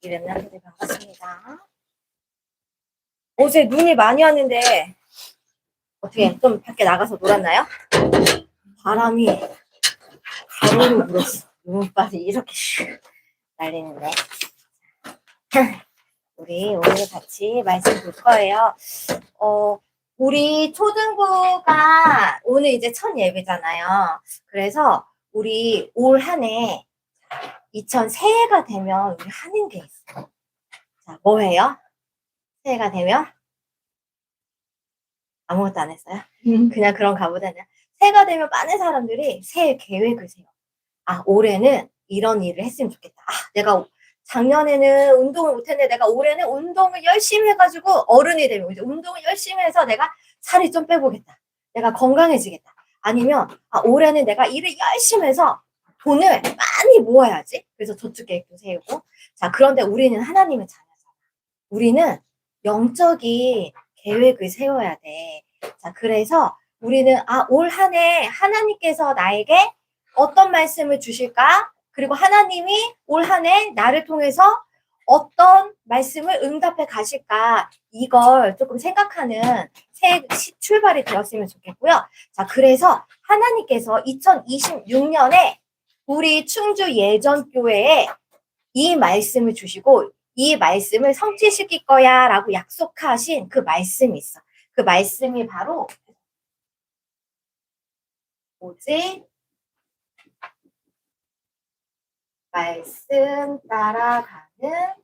우리 랩런트들 반갑습니다. 어제 눈이 많이 왔는데 어떻게 좀 밖에 나가서 놀았나요? 바람이 가로로 불었어. 눈발이 이렇게 날리는데 우리 오늘 같이 말씀 볼 거예요. 우리 초등부가 오늘 이제 첫 예배잖아요. 그래서 우리 올 한 해 2000 새해가 되면 우리 하는 게 있어요. 자, 뭐 해요? 새해가 되면 아무것도 안 했어요? 그냥 그런 가보다는 새해가 되면 많은 사람들이 새해 계획을 세워. 아, 올해는 이런 일을 했으면 좋겠다. 아, 내가 작년에는 운동을 못했는데 내가 올해는 운동을 열심히 해가지고 어른이 되면 이제 운동을 열심히 해서 내가 살이 좀 빼보겠다. 내가 건강해지겠다. 아니면 아, 올해는 내가 일을 열심히 해서 돈을 많이 모아야지. 그래서 저축 계획도 세우고. 자, 그런데 우리는 하나님의 자녀잖아. 우리는 영적인 계획을 세워야 돼. 자, 그래서 우리는 올 한 해 하나님께서 나에게 어떤 말씀을 주실까? 그리고 하나님이 올 한 해 나를 통해서 어떤 말씀을 응답해 가실까? 이걸 조금 생각하는 새 출발이 되었으면 좋겠고요. 자, 그래서 하나님께서 2026년에 우리 충주 예전교회에 이 말씀을 주시고 이 말씀을 성취시킬 거야 라고 약속하신 그 말씀이 있어. 그 말씀이 바로 뭐지? 말씀 따라가는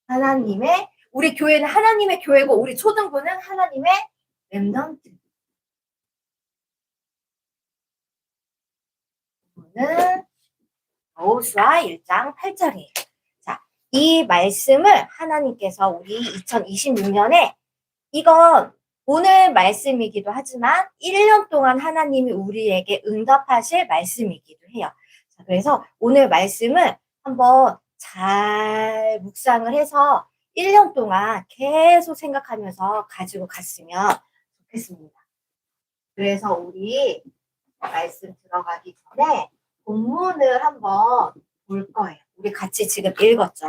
하나님의, 우리 교회는 하나님의 교회고 우리 초등부는 하나님의 렘넌트. 오늘 여호수아 1장 8절이에요. 자, 이 말씀을 하나님께서 우리 2026년에 이건 오늘 말씀이기도 하지만 1년 동안 하나님이 우리에게 응답하실 말씀이기도 해요. 자, 그래서 오늘 말씀을 한번 잘 묵상을 해서 1년 동안 계속 생각하면서 가지고 갔으면 좋겠습니다. 그래서 우리 말씀 들어가기 전에 본문을 한번 볼 거예요. 우리 같이 지금 읽었죠.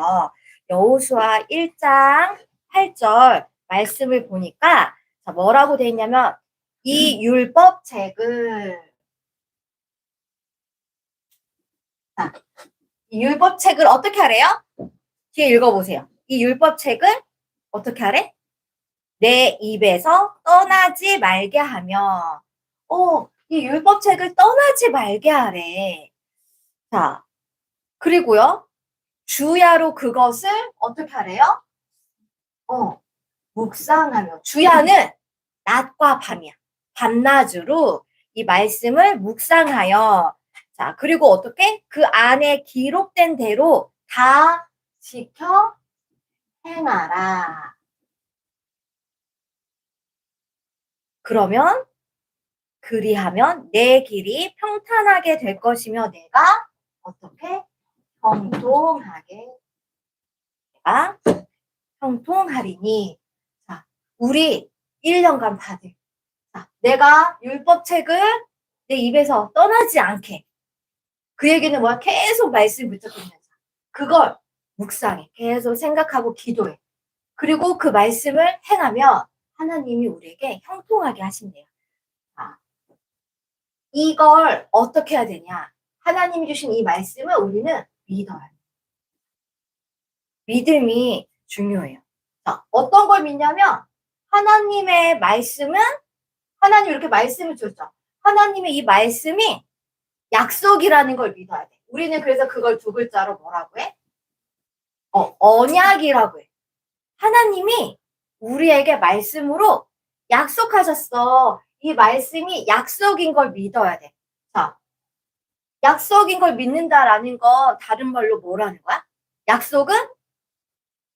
여호수아 1장 8절 말씀을 보니까 자, 뭐라고 돼 있냐면 이 율법책을 자, 이 율법책을 어떻게 하래요? 뒤에 읽어보세요. 이 율법책을 어떻게 하래? 내 입에서 떠나지 말게 하며 이 율법책을 떠나지 말게 하래. 자, 그리고요. 주야로 그것을 어떻게 하래요? 묵상하며. 주야는 낮과 밤이야. 밤낮으로 이 말씀을 묵상하여. 자, 그리고 어떻게? 그 안에 기록된 대로 다 지켜 행하라. 그러면 그리하면 내 길이 평탄하게 될 것이며 내가 어떻게? 형통하리니. 자, 우리 1년간 다들 자, 내가 율법책을 내 입에서 떠나지 않게 그 얘기는 뭐야? 계속 말씀 붙잡으면서 그걸 묵상해. 계속 생각하고 기도해. 그리고 그 말씀을 행하면 하나님이 우리에게 형통하게 하신대요. 자, 이걸 어떻게 해야 되냐? 하나님이 주신 이 말씀을 우리는 믿어야 돼. 믿음이 중요해요. 자, 어떤 걸 믿냐면 하나님의 말씀은 하나님 이렇게 말씀을 줬죠. 하나님의 이 말씀이 약속이라는 걸 믿어야 돼. 우리는 그래서 그걸 두 글자로 뭐라고 해? 언약이라고 해. 하나님이 우리에게 말씀으로 약속하셨어. 이 말씀이 약속인 걸 믿어야 돼. 자, 약속인 걸 믿는다라는 건 다른 말로 뭐라는 거야? 약속은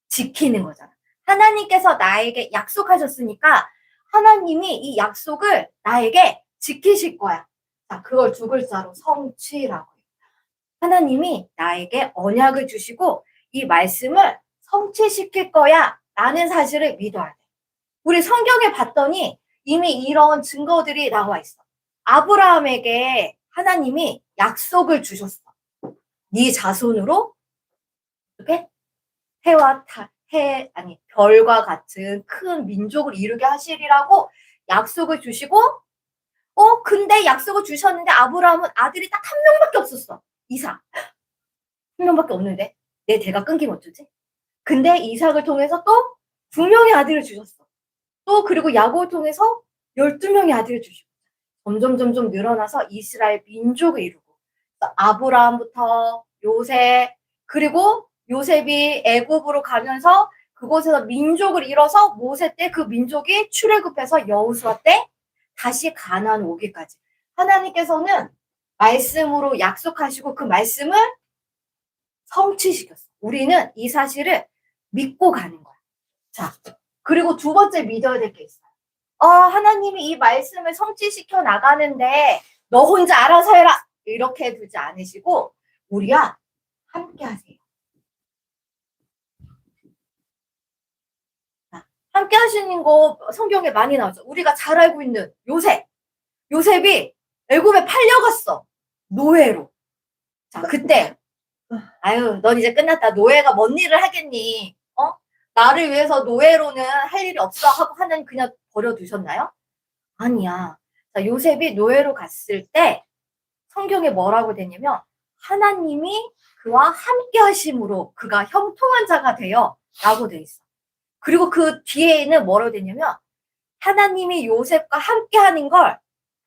지키는 거잖아. 하나님께서 나에게 약속하셨으니까 하나님이 이 약속을 나에게 지키실 거야. 자, 그걸 두 글자로 성취라고 해요. 하나님이 나에게 언약을 주시고 이 말씀을 성취시킬 거야 라는 사실을 믿어야 돼. 우리 성경에 봤더니 이미 이런 증거들이 나와 있어. 아브라함에게 하나님이 약속을 주셨어. 네 자손으로 이렇게 별과 같은 큰 민족을 이루게 하시리라고 약속을 주시고, 근데 약속을 주셨는데 아브라함은 아들이 딱 한 명밖에 없었어. 이삭. 한 명밖에 없는데 내 대가 끊기면 어쩌지? 근데 이삭을 통해서 또 2명의 아들을 주셨어. 또 그리고 야곱을 통해서 12명의 아들을 주시고 점점 늘어나서 이스라엘 민족을 이루고 아브라함부터 요셉 그리고 요셉이 애굽으로 가면서 그곳에서 민족을 이뤄서 모세 때 그 민족이 출애굽해서 여호수아 때 다시 가나안 오기까지 하나님께서는 말씀으로 약속하시고 그 말씀을 성취시켰어. 우리는 이 사실을 믿고 가는 거야. 자, 그리고 두 번째 믿어야 될 게 있어요. 하나님이 이 말씀을 성취시켜 나가는데 너 혼자 알아서 해라. 이렇게 두지 않으시고 우리와 함께 하세요. 자, 함께 하시는 거 성경에 많이 나오죠. 우리가 잘 알고 있는 요셉. 요셉이 애굽에 팔려갔어. 노예로. 자, 그때 아유, 넌 이제 끝났다. 노예가 뭔 일을 하겠니? 나를 위해서 노예로는 할 일이 없어 하고 하나님 그냥 버려두셨나요? 아니야. 자, 요셉이 노예로 갔을 때 성경에 뭐라고 되냐면 하나님이 그와 함께 하심으로 그가 형통한 자가 되어 라고 돼 있어. 그리고 그 뒤에는 뭐라고 되냐면 하나님이 요셉과 함께 하는 걸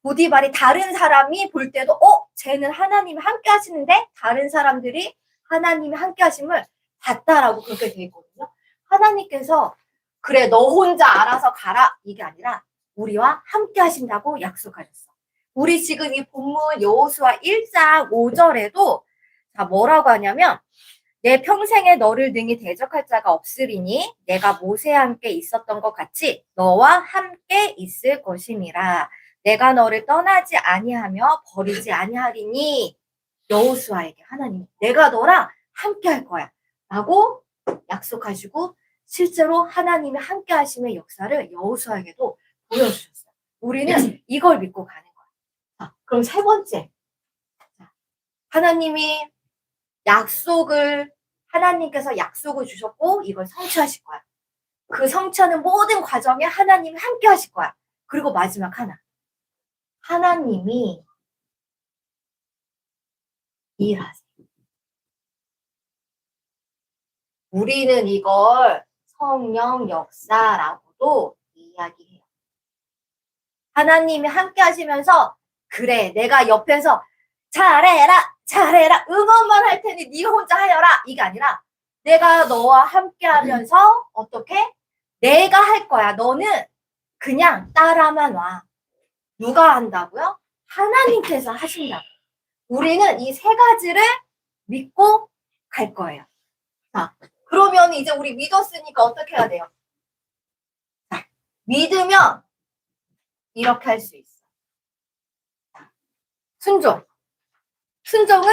보디발이 다른 사람이 볼 때도 쟤는 하나님이 함께 하시는데 다른 사람들이 하나님이 함께 하심을 봤다라고 그렇게 돼 있거든요. 하나님께서 그래 너 혼자 알아서 가라 이게 아니라 우리와 함께 하신다고 약속하셨어. 우리 지금 이 본문 여호수아 1장 5절에도 자 뭐라고 하냐면 내 평생에 너를 능히 대적할 자가 없으리니 내가 모세와 함께 있었던 것 같이 너와 함께 있을 것임이라. 내가 너를 떠나지 아니하며 버리지 아니하리니 여호수아에게 하나님 내가 너랑 함께 할 거야 라고 약속하시고 실제로 하나님의 함께 하심의 역사를 여호수아에게도 보여주셨어요. 우리는 이걸 믿고 가는 거야. 자, 그럼 세 번째 하나님께서 약속을 주셨고 이걸 성취하실 거야. 그 성취하는 모든 과정에 하나님이 함께 하실 거야. 그리고 마지막 하나 하나님이 일하세요. 우리는 이걸 성령 역사라고도 이야기해요. 하나님이 함께 하시면서 그래 내가 옆에서 잘해라 응원만 할 테니 네가 혼자 하여라 이게 아니라 내가 너와 함께 하면서 어떻게? 내가 할 거야. 너는 그냥 따라만 와. 누가 한다고요? 하나님께서 하신다고. 우리는 이 세 가지를 믿고 갈 거예요. 자, 그러면 이제 우리 믿었으니까 어떻게 해야 돼요? 자, 믿으면 이렇게 할 수 있어. 자, 순종. 순종은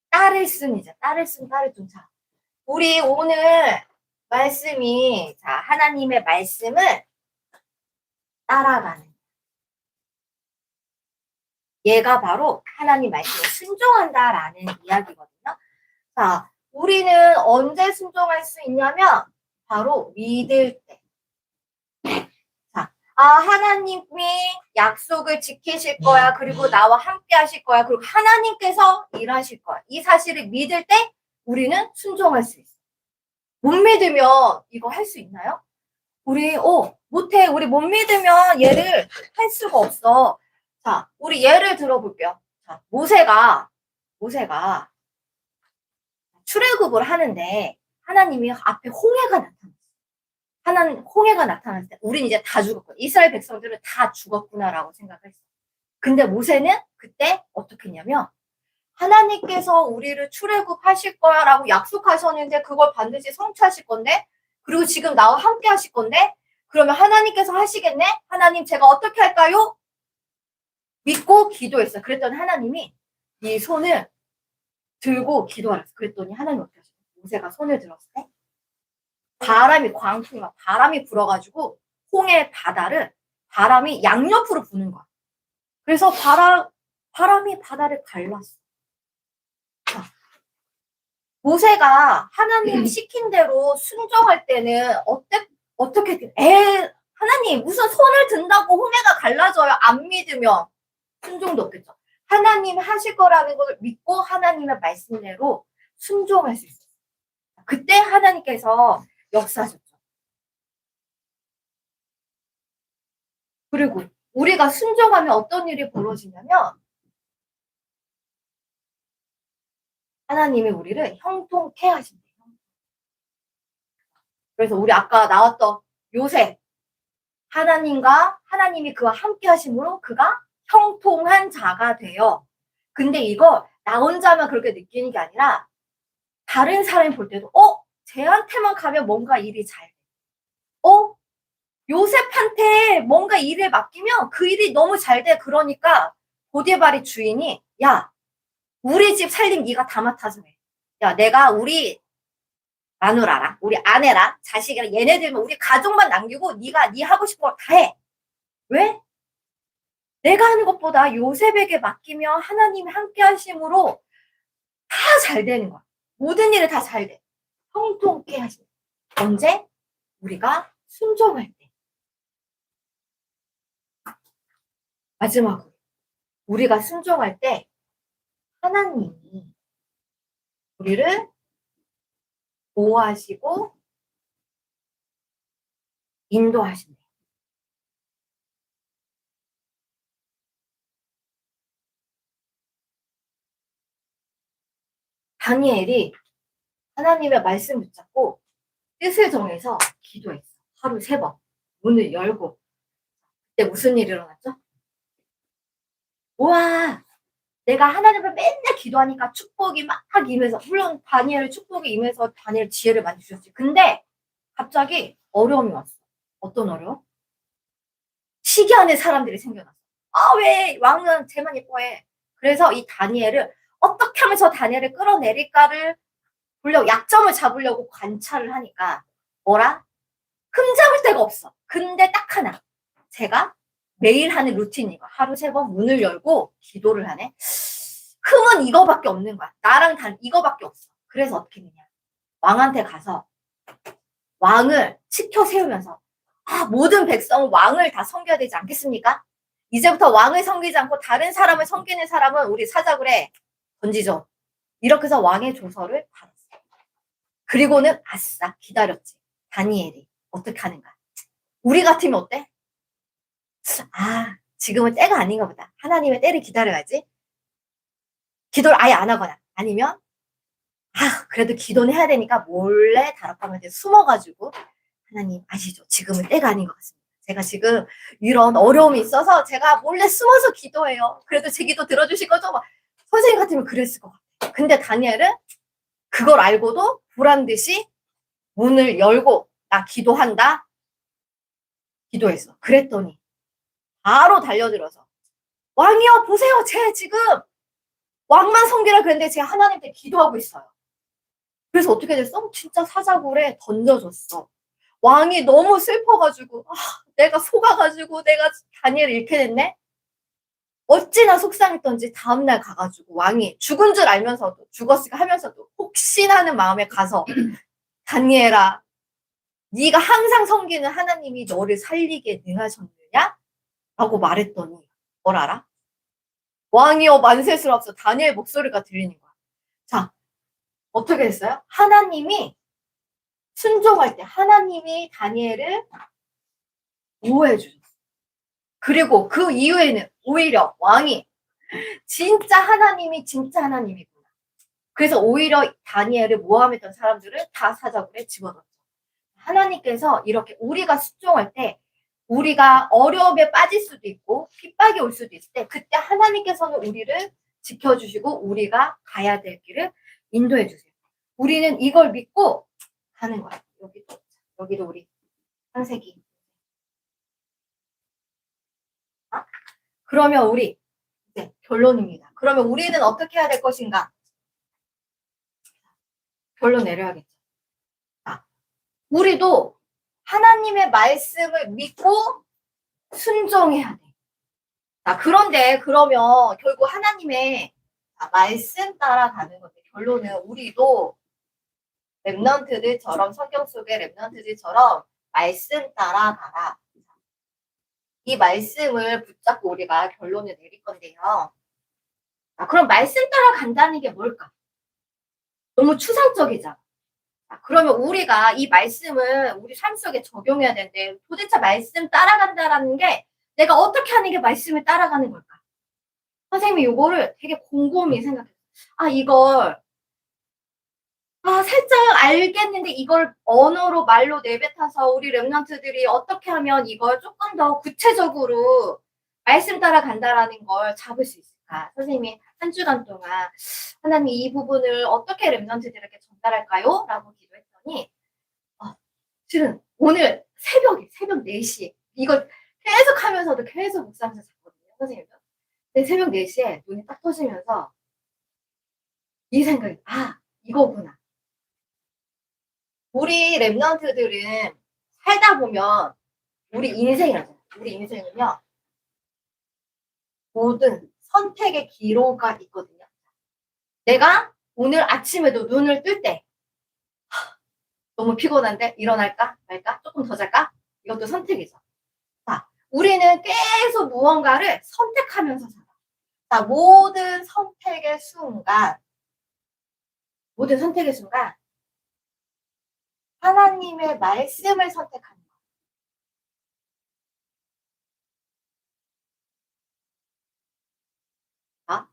따를 순이죠. 따를 순, 따를 둔. 자, 우리 오늘 말씀이 자 하나님의 말씀을 따라가는. 얘가 바로 하나님 말씀에 순종한다라는 이야기거든요. 자, 우리는 언제 순종할 수 있냐면 바로 믿을 때. 자, 하나님이 약속을 지키실 거야. 그리고 나와 함께 하실 거야. 그리고 하나님께서 일하실 거야. 이 사실을 믿을 때 우리는 순종할 수 있어. 못 믿으면 이거 할 수 있나요? 우리 못해. 우리 못 믿으면 얘를 할 수가 없어. 자, 우리 예를 들어볼게요. 자, 모세가 출애굽을 하는데 하나님이 앞에 홍해가 나타났어. 홍해가 나타났을 때 우린 이제 다 죽었고 이스라엘 백성들은 다 죽었구나라고 생각했어. 근데 모세는 그때 어떻게 했냐면 하나님께서 우리를 출애굽하실 거야라고 약속하셨는데 그걸 반드시 성취하실 건데 그리고 지금 나와 함께 하실 건데 그러면 하나님께서 하시겠네? 하나님 제가 어떻게 할까요? 믿고 기도했어. 그랬더니 하나님이 네 손을 들고 기도하랬어. 그랬더니 하나님 어떻게 하셨어? 모세가 손을 들었을 때 바람이 불어가지고 홍해 바다를 바람이 양옆으로 부는 거야. 그래서 바람이 바다를 갈랐어. 모세가 하나님 시킨 대로 순종할 때는 어떻게 하나님 무슨 손을 든다고 홍해가 갈라져요? 안 믿으면 순종도 없겠죠. 하나님 하실 거라는 걸 믿고 하나님의 말씀대로 순종할 수 있어요. 그때 하나님께서 역사하셨죠. 그리고 우리가 순종하면 어떤 일이 벌어지냐면 하나님이 우리를 형통케 하신대요. 그래서 우리 아까 나왔던 요셉, 하나님이 그와 함께 하심으로 그가 형통한 자가 되어. 근데 이거 나 혼자만 그렇게 느끼는 게 아니라 다른 사람이 볼 때도 쟤한테만 가면 뭔가 일이 잘 돼. 요셉한테 뭔가 일을 맡기면 그 일이 너무 잘 돼. 그러니까 보디발의 주인이 야, 우리 집 살림 네가 다 맡아서 해. 야, 내가 우리 마누라랑 우리 아내랑 자식이랑 얘네들만 우리 가족만 남기고 네가 네 하고 싶은 거 다 해. 왜? 내가 하는 것보다 요셉에게 맡기면 하나님이 함께 하심으로 다 잘 되는 거야. 모든 일이 다 잘 돼. 형통케 하시는. 언제? 우리가 순종할 때. 마지막으로 우리가 순종할 때 하나님이 우리를 보호하시고 인도하신대. 다니엘이 하나님의 말씀 붙잡고 뜻을 정해서 기도했어. 하루 3번. 문을 열고. 그때 무슨 일이 일어났죠? 우와, 내가 하나님을 맨날 기도하니까 축복이 막 임해서, 물론 다니엘의 축복이 임해서 다니엘 지혜를 많이 주셨지. 근데 갑자기 어려움이 왔어. 어떤 어려움? 시기하는 사람들이 생겨났어. 왜 왕은 쟤만 예뻐해. 그래서 이 다니엘을 어떻게 하면 저 다니엘을 끌어내릴까를 보려고 약점을 잡으려고 관찰을 하니까 뭐라? 흠잡을 데가 없어. 근데 딱 하나. 제가 매일 하는 루틴이고 하루 3번 문을 열고 기도를 하네. 흠은 이거밖에 없는 거야. 나랑 단 이거밖에 없어. 그래서 어떻게 했느냐. 왕한테 가서 왕을 치켜 세우면서 모든 백성은 왕을 다 섬겨야 되지 않겠습니까? 이제부터 왕을 섬기지 않고 다른 사람을 섬기는 사람은 우리 사자굴에 던지죠. 이렇게 해서 왕의 조서를 받았어. 그리고는 아싸 기다렸지. 다니엘이 어떻게 하는가. 우리 같으면 어때? 지금은 때가 아닌가 보다. 하나님의 때를 기다려야지. 기도를 아예 안 하거나 아니면 그래도 기도는 해야 되니까 몰래 다락방한테 숨어가지고 하나님 아시죠? 지금은 때가 아닌 것 같습니다. 제가 지금 이런 어려움이 있어서 제가 몰래 숨어서 기도해요. 그래도 제 기도 들어주실 거죠? 선생님 같으면 그랬을 것 같아요. 근데 다니엘은 그걸 알고도 보란듯이 문을 열고 나 기도한다. 기도했어. 그랬더니 바로 달려들어서 왕이여 보세요. 제 지금 왕만 섬기라 그랬는데 제가 하나님께 기도하고 있어요. 그래서 어떻게 됐어? 진짜 사자굴에 던져줬어. 왕이 너무 슬퍼가지고 내가 속아가지고 내가 다니엘을 잃게 됐네. 어찌나 속상했던지 다음날 가가지고 왕이 죽은 줄 알면서도 죽었으니까 하면서도 혹시나 하는 마음에 가서 다니엘아 네가 항상 섬기는 하나님이 너를 살리게 능하셨느냐? 라고 말했더니 뭘 알아? 왕이여 만세스럽소. 다니엘 목소리가 들리는 거야. 자, 어떻게 됐어요? 하나님이 순종할 때 하나님이 다니엘을 보호해 주셨어. 그리고 그 이후에는 오히려 왕이 진짜 하나님이구나. 그래서 오히려 다니엘을 모함했던 사람들을 다 사자굴에 집어넣었죠. 하나님께서 이렇게 우리가 순종할 때 우리가 어려움에 빠질 수도 있고 핍박이 올 수도 있을 때 그때 하나님께서는 우리를 지켜주시고 우리가 가야 될 길을 인도해 주세요. 우리는 이걸 믿고 하는 거예요. 여기도 우리 창세기. 그러면 우리 이제 결론입니다. 그러면 우리는 어떻게 해야 될 것인가? 결론 내려야겠죠. 우리도 하나님의 말씀을 믿고 순종해야 돼. 그런데 그러면 결국 하나님의 말씀 따라가는 건데 결론은 우리도 랩넌트들처럼 성경 속의 랩넌트들처럼 말씀 따라가라. 이 말씀을 붙잡고 우리가 결론을 내릴 건데요. 그럼 말씀 따라간다는 게 뭘까? 너무 추상적이잖아. 그러면 우리가 이 말씀을 우리 삶 속에 적용해야 되는데 도대체 말씀 따라간다라는 게 내가 어떻게 하는 게 말씀을 따라가는 걸까? 선생님이 이거를 되게 곰곰이 생각했어요. 이걸 살짝 알겠는데 이걸 언어로 말로 내뱉어서 우리 랩런트들이 어떻게 하면 이걸 조금 더 구체적으로 말씀 따라간다라는 걸 잡을 수 있을까? 선생님이 한 주간 동안 하나님 이 부분을 어떻게 랩런트들에게 전달할까요? 라고 기도했더니 실은 오늘 새벽 4시에 이걸 계속 하면서도 계속 묵상하면서 잤거든요. 선생님도. 근데 새벽 4시에 눈이 딱 떠지면서 이 생각이 이거구나. 우리 랩런트들은 살다 보면 우리 인생은요 모든 선택의 기로가 있거든요. 내가 오늘 아침에도 눈을 뜰 때 너무 피곤한데 일어날까 말까 조금 더 잘까 이것도 선택이죠. 우리는 계속 무언가를 선택하면서 살아. 모든 선택의 순간 하나님의 말씀을 선택하는 거야.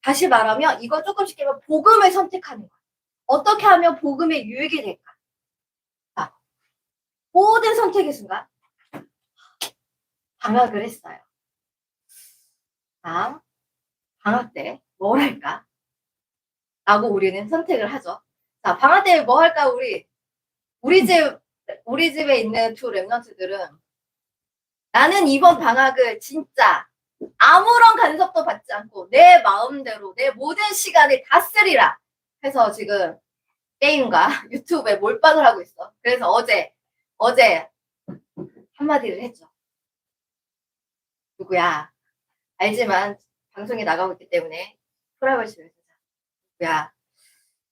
다시 말하면 이거 조금씩 깨면 복음을 선택하는 거야. 어떻게 하면 복음에 유익이 될까? 모든 선택의 순간 방학을 했어요. 방학 때 뭘 할까? 라고 우리는 선택을 하죠. 방학 때 뭐 할까? 우리 집에 있는 두 랩런트들은 나는 이번 방학을 진짜 아무런 간섭도 받지 않고 내 마음대로 내 모든 시간을 다 쓰리라 해서 지금 게임과 유튜브에 몰빵을 하고 있어. 그래서 어제 한마디를 했죠. 누구야? 알지만 방송에 나가고 있기 때문에 프라이버시를 쓰자. 누구야?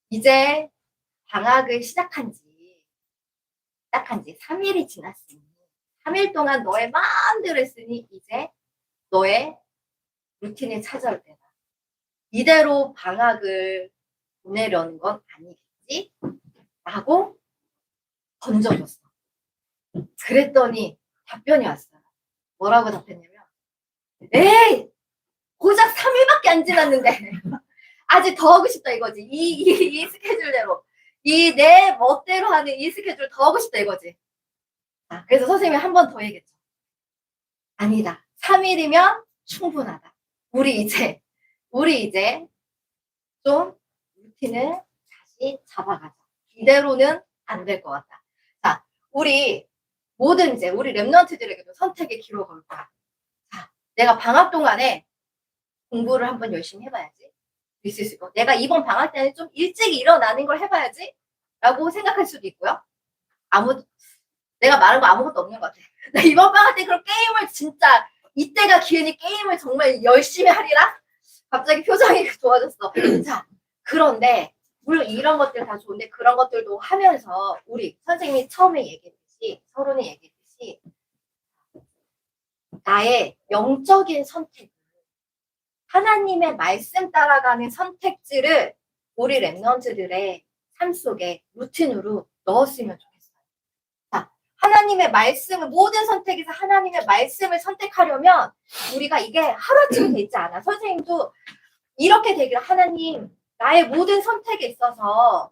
이제 방학을 시작한 지 3일이 지났으니 3일 동안 너의 마음대로 했으니 이제 너의 루틴이 찾아올 때다. 이대로 방학을 보내려는 건 아니겠지? 라고 던져줬어. 그랬더니 답변이 왔어요. 뭐라고 답했냐면 에이! 고작 3일밖에 안 지났는데 아직 더 하고 싶다 이거지. 이 스케줄대로. 이 내 멋대로 하는 이 스케줄 더 하고 싶다 이거지. 그래서 선생님이 한 번 더 얘기했죠. 아니다. 3일이면 충분하다. 우리 이제 좀 루틴을 다시 잡아가자. 이대로는 안 될 것 같다. 우리 랩런트들에게도 선택의 기로가 올 거야. 내가 방학 동안에 공부를 한번 열심히 해봐야지. 있을 수 있고, 내가 이번 방학 때는 좀 일찍 일어나는 걸 해봐야지. 라고 생각할 수도 있고요. 내가 말한 거 아무것도 없는 것 같아. 나 이번 방학 때 그럼 게임을 진짜, 이때가 기회니 게임을 정말 열심히 하리라? 갑자기 표정이 좋아졌어. 그런데, 물론 이런 것들 다 좋은데, 그런 것들도 하면서, 우리 선생님이 처음에 얘기했듯이, 서론에 얘기했듯이, 나의 영적인 선택, 하나님의 말씀 따라가는 선택지를 우리 랩런트들의 삶 속에 루틴으로 넣었으면 좋겠어요. 하나님의 말씀을 모든 선택에서 하나님의 말씀을 선택하려면 우리가 이게 하루아침에 되지 않아. 선생님도 이렇게 되기를 하나님 나의 모든 선택에 있어서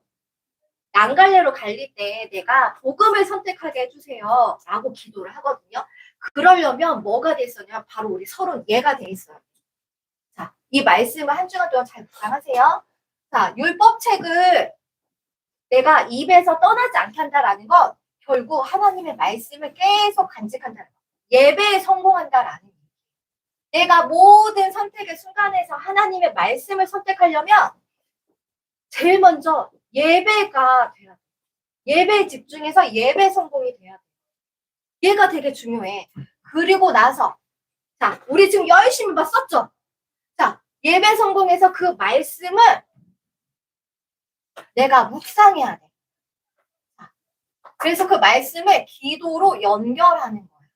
양갈래로 갈릴 때 내가 복음을 선택하게 해주세요 라고 기도를 하거든요. 그러려면 뭐가 돼 있었냐? 바로 우리 서론 얘가 돼 있어요. 이 말씀을 한 주간 동안 잘 묵상하세요. 율법책을 내가 입에서 떠나지 않게 한다라는 건 결국 하나님의 말씀을 계속 간직한다는 거. 예배에 성공한다라는 거. 내가 모든 선택의 순간에서 하나님의 말씀을 선택하려면 제일 먼저 예배가 돼야 돼. 예배에 집중해서 예배 성공이 돼야 돼. 얘가 되게 중요해. 그리고 나서 우리 지금 열심히 썼죠? 예배 성공해서 그 말씀을 내가 묵상해야 돼. 그래서 그 말씀을 기도로 연결하는 거예요.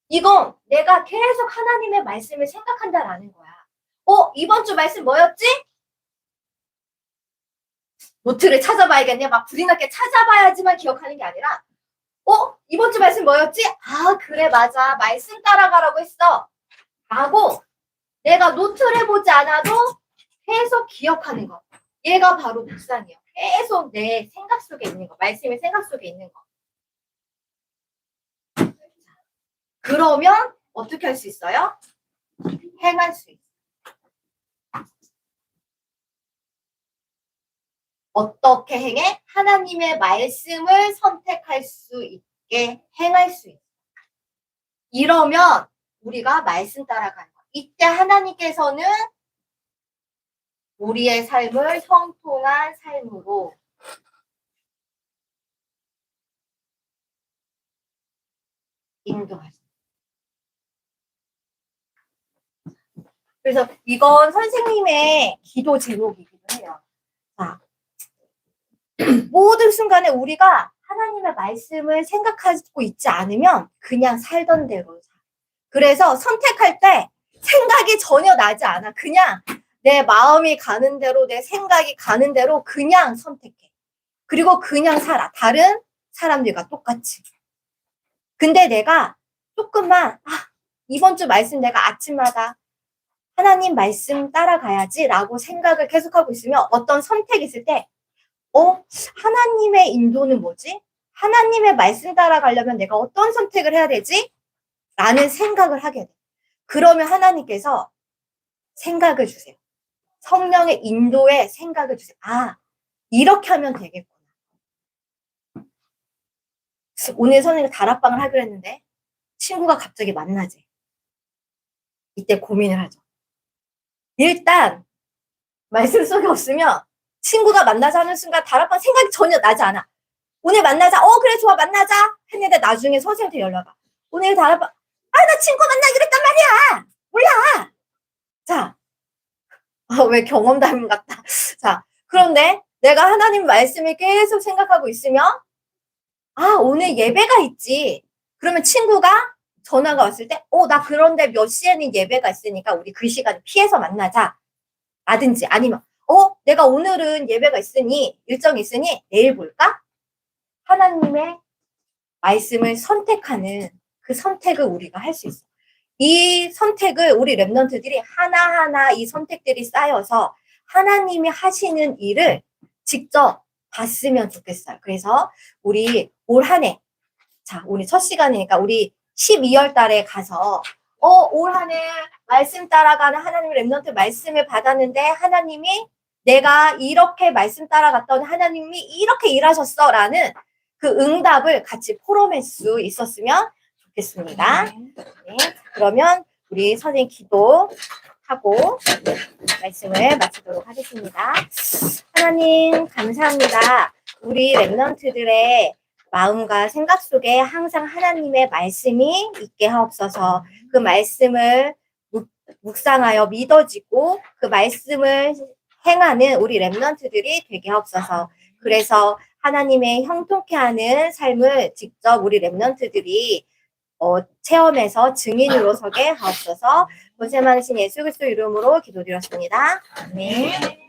이건 내가 계속 하나님의 말씀을 생각한다라는 거야. 이번 주 말씀 뭐였지? 노트를 찾아봐야겠네. 막 불이 나게 찾아봐야지만 기억하는 게 아니라 이번 주 말씀 뭐였지? 아, 그래, 맞아. 말씀 따라가라고 했어. 라고 내가 노트를 보지 않아도 계속 기억하는 거. 얘가 바로 묵상이에요. 계속 내 생각 속에 있는 거. 말씀의 생각 속에 있는 거. 그러면 어떻게 할 수 있어요? 행할 수 있어요. 어떻게 행해? 하나님의 말씀을 선택할 수 있게 행할 수 있어요. 이러면 우리가 말씀 따라가는 거예요. 이때 하나님께서는 우리의 삶을 형통한 삶으로 인도하십니다. 그래서 이건 선생님의 기도 제목이기도 해요. 자, 모든 순간에 우리가 하나님의 말씀을 생각하고 있지 않으면 그냥 살던 대로 사. 그래서 선택할 때 생각이 전혀 나지 않아. 그냥 내 마음이 가는 대로, 내 생각이 가는 대로 그냥 선택해. 그리고 그냥 살아. 다른 사람들과 똑같이. 근데 내가 조금만 이번 주 말씀 내가 아침마다 하나님 말씀 따라가야지 라고 생각을 계속하고 있으면 어떤 선택이 있을 때 하나님의 인도는 뭐지? 하나님의 말씀 따라가려면 내가 어떤 선택을 해야 되지? 라는 생각을 하게 돼. 그러면 하나님께서 생각을 주세요. 성령의 인도에 생각을 주세요. 이렇게 하면 되겠구나. 오늘 선생님이 다락방을 하기로 했는데 친구가 갑자기 만나지. 이때 고민을 하죠. 일단 말씀 속에 없으면 친구가 만나자 하는 순간 다락방 생각이 전혀 나지 않아. 오늘 만나자. 그래 좋아 만나자 했는데 나중에 선생님한테 연락 와. 오늘 다락방 나 친구 만나기로 했단 말이야. 몰라. 자, 왜 경험담 같다. 자, 그런데 내가 하나님 말씀을 계속 생각하고 있으면 오늘 예배가 있지. 그러면 친구가 전화가 왔을 때 나 그런데 몇 시에는 예배가 있으니까 우리 그 시간 피해서 만나자. 라든지 아니면 내가 오늘은 예배가 있으니 일정이 있으니 내일 볼까? 하나님의 말씀을 선택하는 그 선택을 우리가 할 수 있어. 이 선택을 우리 랩런트들이 하나하나 이 선택들이 쌓여서 하나님이 하시는 일을 직접 봤으면 좋겠어요. 그래서 우리 올 한 해, 자, 우리 첫 시간이니까 우리 12월 달에 가서 올 한 해 말씀 따라가는 하나님의 랩런트 말씀을 받았는데 하나님이 내가 이렇게 말씀 따라갔더니 하나님이 이렇게 일하셨어 라는 그 응답을 같이 포럼할 수 있었으면 좋겠습니다. 네, 그러면 우리 선생님 기도하고 말씀을 마치도록 하겠습니다. 하나님 감사합니다. 우리 랩런트들의 마음과 생각 속에 항상 하나님의 말씀이 있게 하옵소서. 그 말씀을 묵상하여 믿어지고 그 말씀을 행하는 우리 랩런트들이 되게 하옵소서. 그래서 하나님의 형통케 하는 삶을 직접 우리 랩런트들이 체험해서 증인으로 서게 하옵소서. 고생 많으신 예수 그리스도 이름으로 기도드렸습니다. 아멘.